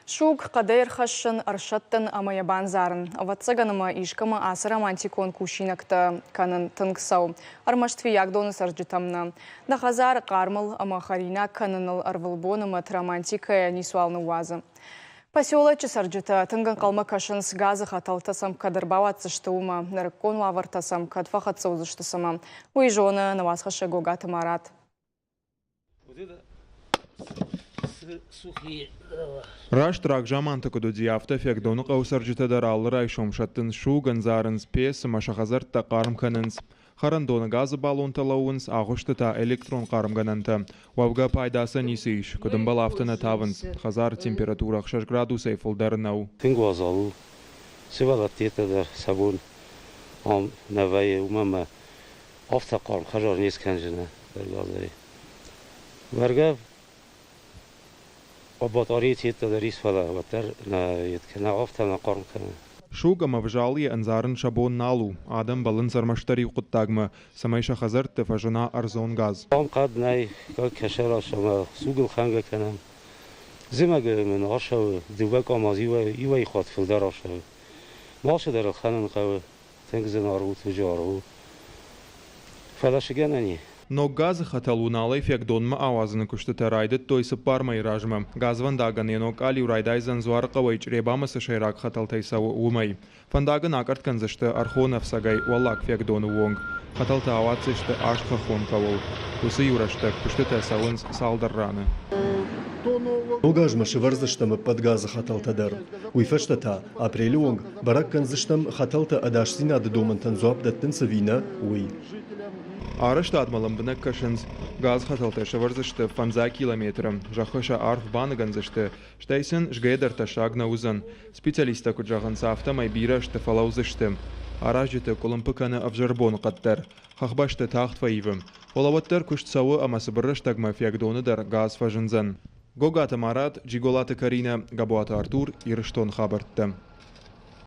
Шуг қадайр хашын аршаттын амаябан зарын. Аватсаганыма ишкама асы романтикон кушинакта канын тыңксау. Армаштви ягдоны сарджитамна. Дахазар кармыл амахарина каныныл арвылбонымат романтикая нисуалны уазы. Поселочы сарджита тыңган қалма кашын с газы хаталтасам кадырбаватсыштыума, нарыккон лавартасам кадфахатсаузыштысама. Уйжоны навасхашы гогаты марат. Раштрак жаманты кудуди автофек дону қаусарджита дараллы шомшаттын шуган зарынс пес машахазарта қарым канынс. Харандоны газы баллон талауынс ағыштыта электрон қарым гананты. Вавга пайдасы нисейш, кудым балафтына тавынс. Хазар температура 6 градусай фулдарынау. Тынгу азалу, сывалат тетадар сабун, ам навае умама афта қарым хажар несканжына даргазай. Варга Батарея тетадар рисфала, ватар на еткана афта на қарым кана. Шуга мавжали анзарын шабон налу, адам балын сармаштари құттагмы, самайша хазарты фажына арзон газ. Ам қад най, как кашара шама, сугыл ханга канам. Зимага мен ашау, дубак амаз ивай хат филдар ашау. Маша дар ханан қавы, тенгзен ару тужару. Фалашыган ани. Но газ хаталуналай фек донма авазını кушты райдыт тойсы пармай ражмы. Газ вандаган енок али урайдайзан зуарқавай чребамысы шайрак хаталтайсавы умай. Фандаган акарткан зашты архонов сагай уаллак фек дону вонг. Хаталта авацышты ашқа хон кавол. Усы юраштак кушты тайсавынс салдарраны. Огажма шеварзыштам под газа хаталтадар. Уйфаштата апрелюнг барак канзыштам хаталта адашсина додомантан зуабдаттын савина уй. Арышта атмалым бінік кашынс. Газ хаталта шеварзышты фанза километрам. Жахыша арф баныганзышты. Штайсын жгейдарта шагна узан. Специалиста куджаган сафтамай бирашты фалаузышты. Аражыты кулымпыканы авжарбон қаттар. Хахбашты тахт фаивым. Олаваттар куштсауы амасы біріштагма фиагдоныдар газ фажынзан. Гогата Марат, Джиголата Карина, Габуата Артур, Ирыштон хабартты.